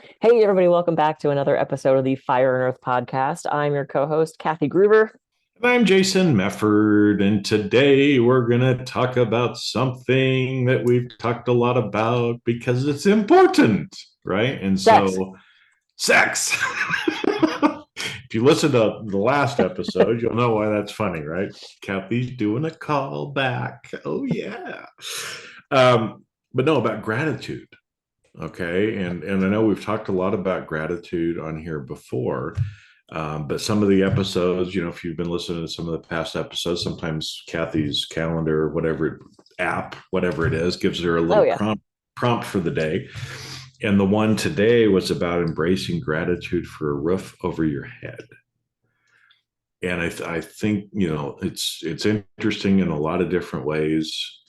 Hey, everybody, welcome back to another episode of the Fire and Earth podcast. I'm your co host, Kathy Gruber. And I'm Jason Mefford, and today we're going to talk about something that we've talked a lot about because it's important, right? And Sex. so, sex. If you listen to the last episode, you'll know why that's funny, right? Kathy's doing a call back. Oh, yeah. But no, about gratitude. Okay. And I know we've talked a lot about gratitude on here before. But some of the episodes, if you've been listening to some of the past episodes, sometimes Kathy's calendar, whatever app, whatever it is, gives her a Oh, little yeah. prompt for the day. And the one today was about embracing gratitude for a roof over your head. And I think it's interesting in a lot of different ways.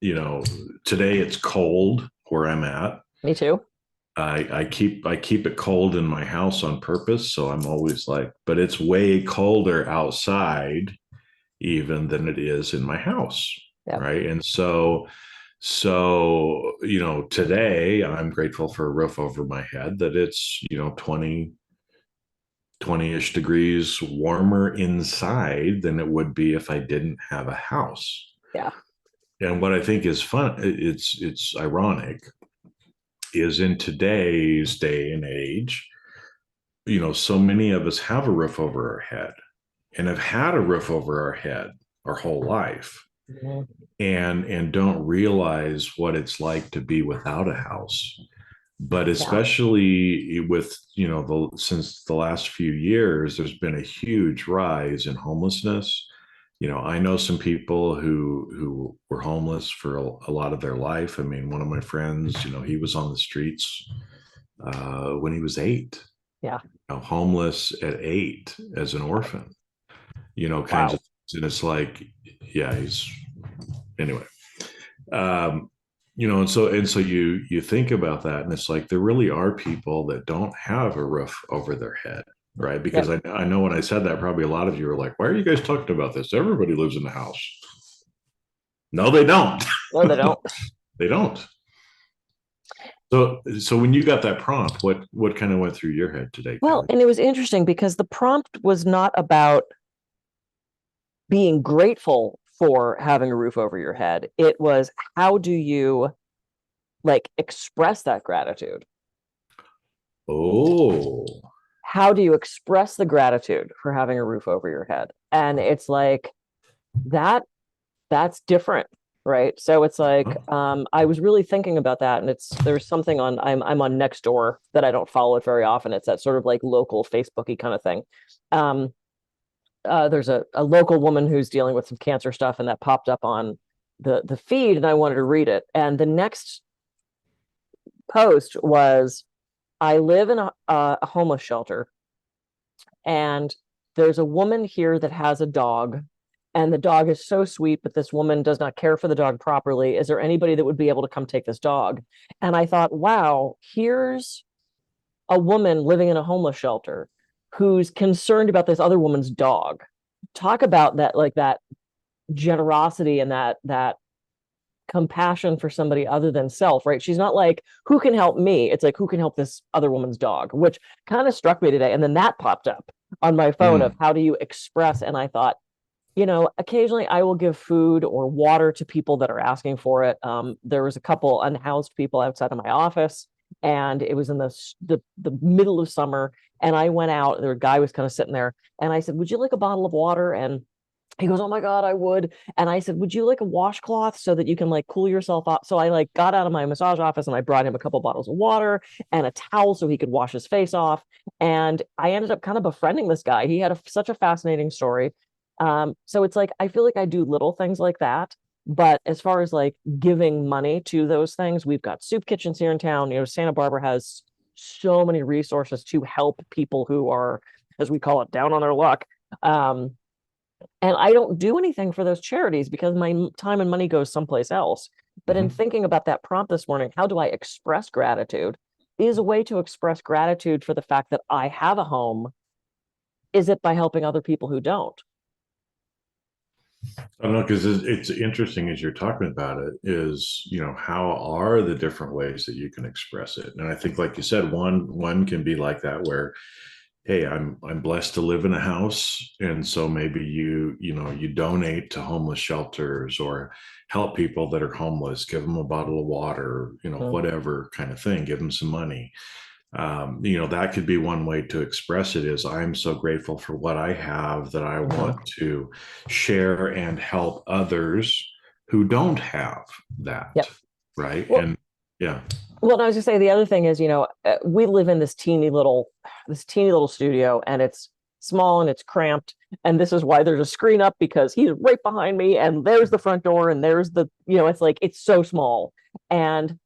You know, Today it's cold where I'm at. Me too. I keep it cold in my house on purpose, so I'm always like, but it's way colder outside even than it is in my house, Yeah. right? And so today I'm grateful for a roof over my head that it's 20-ish degrees warmer inside than it would be if I didn't have a house. Yeah. And what I think is fun, it's ironic, is in today's day and age, so many of us have a roof over our head and have had a roof over our head our whole life Mhm. and don't realize what it's like to be without a house. But Yeah. especially with, since the last few years, there's been a huge rise in homelessness. I know some people who were homeless for a lot of their life. I mean, one of my friends, he was on the streets when he was 8, Yeah. homeless at 8 as an orphan, kinds Wow. of things. And it's like, yeah, he's anyway. Um, and so you think about that, and it's like there really are people that don't have a roof over their head, right? Because Yep. I know when I said that, probably a lot of you are like, why are you guys talking about this? Everybody lives in the house. No, they don't. No, they don't. They don't. So when you got that prompt, what kind of went through your head today, Well, Kathy? and it was interesting because the prompt was not about being grateful for having a roof over your head. It was, how do you like express that gratitude? Oh, How do you express the gratitude for having a roof over your head? And it's like that that's different, right? So it's like huh? I was really thinking about that, and there's something on I'm on Nextdoor that I don't follow it very often. It's that sort of like local Facebooky kind of thing. um there's a local woman who's dealing with some cancer stuff, and that popped up on the feed, and I wanted to read it. And the next post was, I live in a homeless shelter, and there's a woman here that has a dog, and the dog is so sweet, but this woman does not care for the dog properly. Is there anybody that would be able to come take this dog? And I thought, wow, here's a woman living in a homeless shelter who's concerned about this other woman's dog. Talk about that, like that generosity and that compassion for somebody other than self, right? She's not like, who can help me? It's like, who can help this other woman's dog, which kind of struck me today. And then that popped up on my phone of, Mm, how do you express? And I thought, occasionally I will give food or water to people that are asking for it. There was a couple unhoused people outside of my office, and it was in the middle of summer. And I went out. A guy was kind of sitting there, and I said, "Would you like a bottle of water?" And he goes, "Oh my God, I would." And I said, "Would you like a washcloth so that you can like cool yourself off?" So I like got out of my massage office and I brought him a couple bottles of water and a towel so he could wash his face off. And I ended up kind of befriending this guy. He had such a fascinating story. So it's like, I feel like I do little things like that. But as far as like giving money to those things, we've got soup kitchens here in town. Santa Barbara has so many resources to help people who are, as we call it, down on their luck. Um, and I don't do anything for those charities because my time and money goes someplace else. But in mhm. thinking about that prompt this morning, how do I express gratitude? Is a way to express gratitude for the fact that I have a home. Is it by helping other people who don't? I don't know, because it's interesting as you're talking about it, is, how are the different ways that you can express it? And I think, like you said, one can be like that, where, hey, I'm blessed to live in a house, and so maybe you donate to homeless shelters, or help people that are homeless, give them a bottle of water, Mhm. whatever kind of thing, give them some money. That could be one way to express it, is I'm so grateful for what I have, that I want Mhm. to share and help others who don't have that. Yep. Right. Well, And yeah. well, I was just say the other thing is, we live in this teeny little studio, and it's small and it's cramped. And this is why there's a screen up, because he's right behind me, and there's the front door, and there's it's like it's so small, and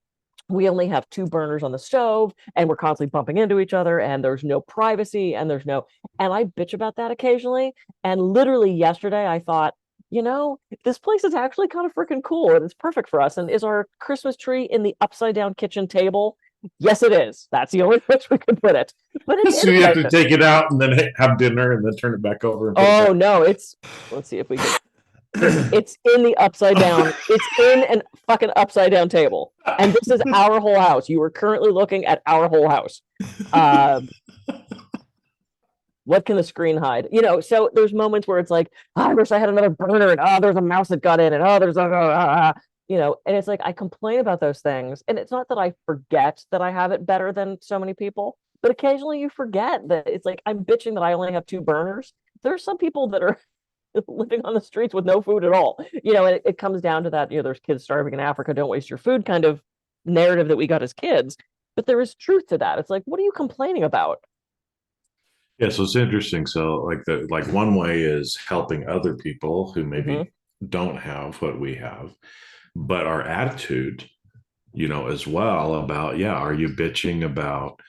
we only have two burners on the stove, and we're constantly bumping into each other, and there's no privacy, and I bitch about that occasionally. And literally yesterday I thought, this place is actually kind of freaking cool, and it's perfect for us. And is our Christmas tree in the upside down kitchen table? Yes, it is. That's the only place we could put it. But it's So in you have to there. take it out and then have dinner and then turn it back over and put it Oh back. no, let's see if we can. It's in the upside down. It's in an fucking upside down table. And this is our whole house. You are currently looking at our whole house. Uh, what can the screen hide? So there's moments where it's like, oh, I wish I had another burner, and there's a mouse that got in, and there's and it's like I complain about those things. And it's not that I forget that I have it better than so many people, but occasionally you forget that it's like I'm bitching that I only have two burners. There are some people that are living on the streets with no food at all. And it comes down to that, there's kids starving in Africa, don't waste your food kind of narrative that we got as kids. But there is truth to that. It's like, what are you complaining about? Yeah, so it's interesting. So like one way is helping other people who Hmm. maybe don't have what we have, but our attitude, as well, about, yeah, are you bitching about,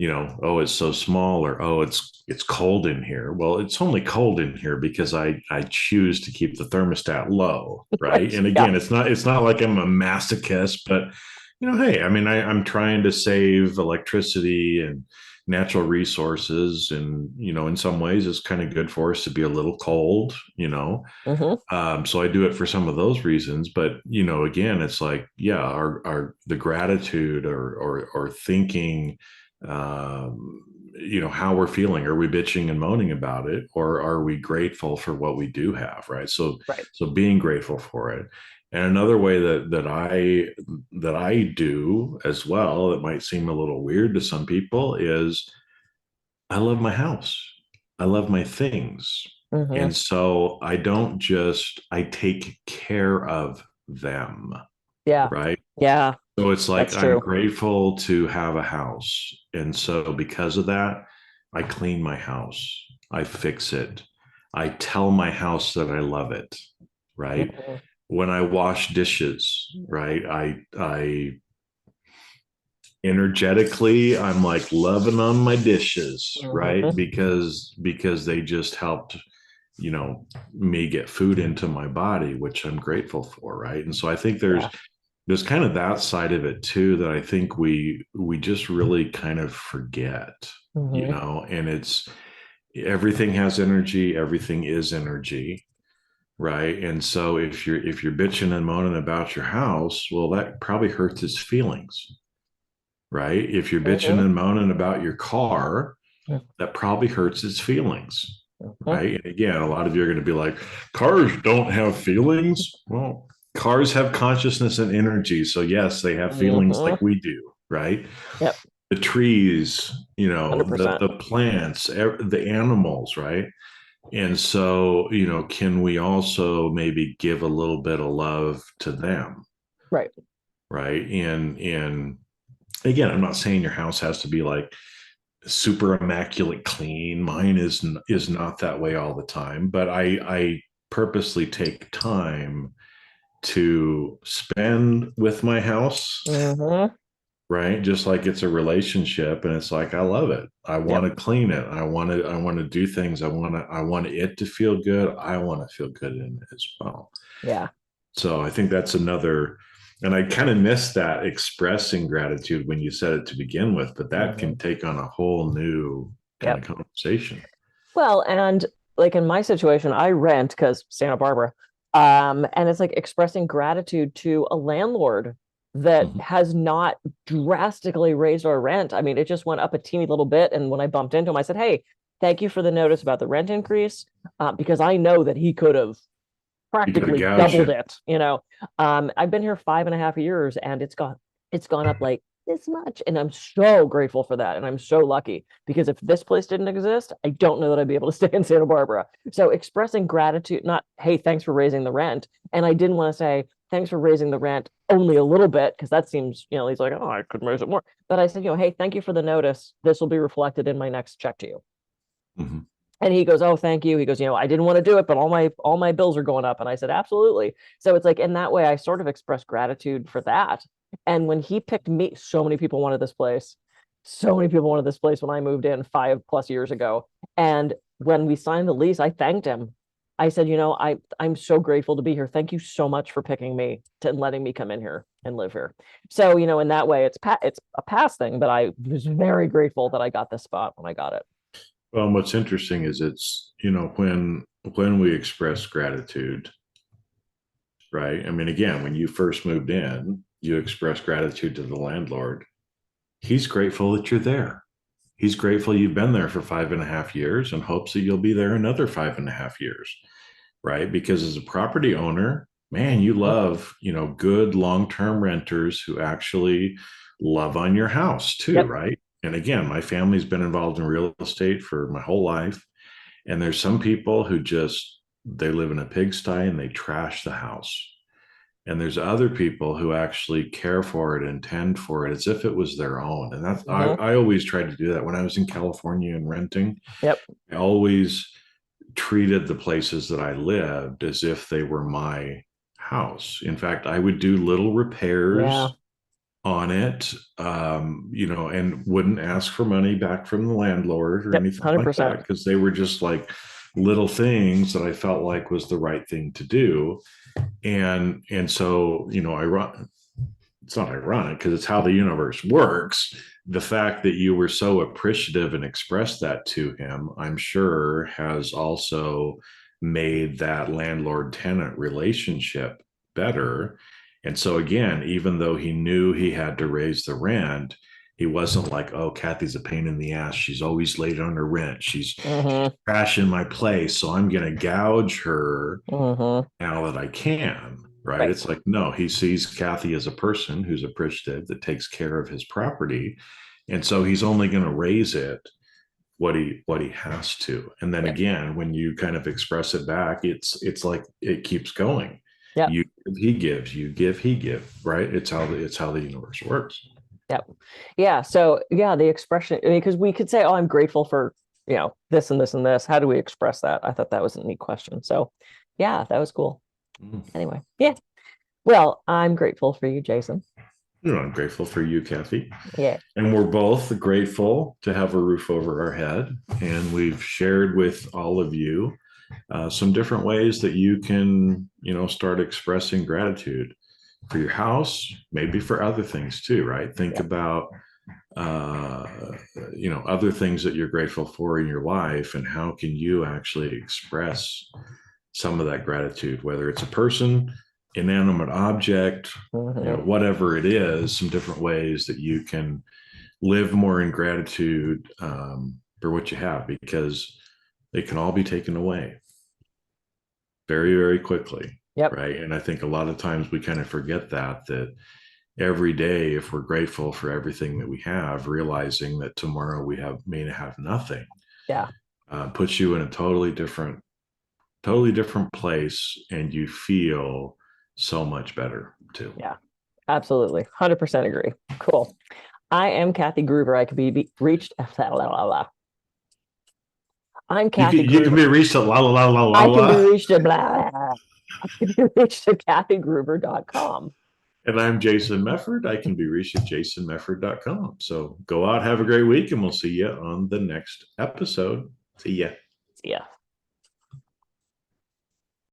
oh, it's so small, or, oh, it's cold in here. Well, it's only cold in here because I choose to keep the thermostat low, right? Right. And Yeah. again, it's not like I'm a masochist, but hey, I mean, I'm trying to save electricity and natural resources, and in some ways it's kind of good for us to be a little cold. Hmm. So I do it for some of those reasons, but again, it's like, yeah, our the gratitude, or thinking, how we're feeling. Are we bitching and moaning about it, or are we grateful for what we do have, right? So Right. being grateful for it. And another way that I do as well, it might seem a little weird to some people, is I love my house. I love my things. Hmm. And so I take care of them, Yeah. right? Yeah. So it's like, That's I'm true. grateful to have a house. And so because of that, I clean my house, I fix it, I tell my house that I love it, right? Hmm. When I wash dishes, right? I energetically, I'm like loving on my dishes, right? Hmm. Because they just helped, me get food into my body, which I'm grateful for, right? And so I think there's Yeah. there's kind of that side of it too, that I think we just really kind of forget, Hmm. and it's, everything has energy, everything is energy, right? And so if you're bitching and moaning about your house, well, that probably hurts its feelings, right? If you're bitching Hmm. and moaning about your car, that probably hurts its feelings, Hmm. right? And again, a lot of you are going to be like, cars don't have feelings. Well, cars have consciousness and energy. So, yes, they have feelings Hmm. like we do, right? Yep. The trees, the, 100%. the plants, the animals, right? And so, can we also maybe give a little bit of love to them, Right. right? And again, I'm not saying your house has to be like super immaculate clean. Mine is not that way all the time, but I purposely take time to spend with my house, Hmm. right? Just like it's a relationship, and it's like, I love it, I want Yep. to clean it, I want to do things, I want it to feel good, I want to feel good in it as well. Yeah. So I think that's another, and I kind of missed that expressing gratitude when you said it to begin with, but that Hmm. can take on a whole new kind of Yep. conversation. Well, and like in my situation, I rent because Santa Barbara. And it's like expressing gratitude to a landlord that Mhm. has not drastically raised our rent. I mean, it just went up a teeny little bit. And when I bumped into him, I said, "Hey, thank you for the notice about the rent increase," because I know that he could have You could have practically gouged doubled you. it. I've been here 5.5 years, and it's gone up like this much, and I'm so grateful for that, and I'm so lucky because if this place didn't exist, I don't know that I'd be able to stay in Santa Barbara. So expressing gratitude, not hey, thanks for raising the rent, and I didn't want to say thanks for raising the rent only a little bit because that seems, he's like, oh, I could raise it more, but I said, hey, thank you for the notice. This will be reflected in my next check to you. Mhm. And he goes, "Oh, thank you." He goes, "I didn't want to do it, but all my bills are going up." And I said, "Absolutely." So it's like in that way, I sort of expressed gratitude for that. And when he picked me, so many people wanted this place. So many people wanted this place when I moved in 5+ years ago. And when we signed the lease, I thanked him. I said, I'm so grateful to be here. Thank you so much for picking me to and letting me come in here and live here. So, in that way, it's a past thing, but I was very grateful that I got this spot when I got it. Well, what's interesting is it's, when we express gratitude, right? I mean, again, when you first moved in, you express gratitude to the landlord. He's grateful that you're there. He's grateful you've been there for 5.5 years and hopes that you'll be there another 5.5 years, right? Because as a property owner, man, you Mhm. love, good long-term renters who actually love on your house too, Yep. right? And again, my family's been involved in real estate for my whole life. And there's some people who just they live in a pigsty and they trash the house. And there's other people who actually care for it and tend for it as if it was their own. And that's Hmm. I always tried to do that when I was in California and renting. Yep. I always treated the places that I lived as if they were my house. In fact, I would do little Yeah. repairs on it, and wouldn't ask for money back from the landlord or Yep. anything like 100%. that because they were just like little things that I felt like was the right thing to do. And so, I run. It's not ironic because it's how the universe works. The fact that you were so appreciative and expressed that to him, I'm sure, has also made that landlord tenant relationship better. And so, again, even though he knew he had to raise the rent, he wasn't like, oh, Kathy's a pain in the ass. She's always late on her rent. She's Hmm. crashing my place. So I'm going to gouge her Hmm. now that I can, right? Right. It's like, no, he sees Kathy as a person who's appreciative, that takes care of his property. And so he's only going to raise it what he has to. And then Yep. again, when you kind of express it back, it's like it keeps going. Yep. You give, he gives, you give, he give, right? It's how the universe works. Yep. Yeah. So yeah, the expression, I mean, because we could say, "Oh, I'm grateful for, this and this and this." How do we express that? I thought that was a neat question. So yeah, that was cool. Mm. Anyway, yeah. Well, I'm grateful for you, Jason. I'm grateful for you, Kathy. Yeah. And we're both grateful to have a roof over our head. And we've shared with all of you some different ways that you can, start expressing gratitude for your house, maybe for other things too, right? Think Yep. about, uh, other things that you're grateful for in your life and how can you actually express some of that gratitude, whether it's a person, inanimate object, Hmm. whatever it is, some different ways that you can live more in gratitude for what you have because they can all be taken away very, very quickly. Yep. Right. And I think a lot of times we kind of forget that every day, if we're grateful for everything that we have, realizing that tomorrow we may have nothing, Yeah. puts you in a totally different place and you feel so much better too. Yeah. Absolutely. 100% agree. Cool. I am Kathy Gruber. I could be reached. I'm You can Kathy you can Gruber. be reached at la la la la la I can be la. reached at blah. I can be reached at kathygruber.com. And I'm Jason Mefford. I can be reached at jasonmefford.com. So go out, have a great week, and we'll see you on the next episode. See ya. See ya.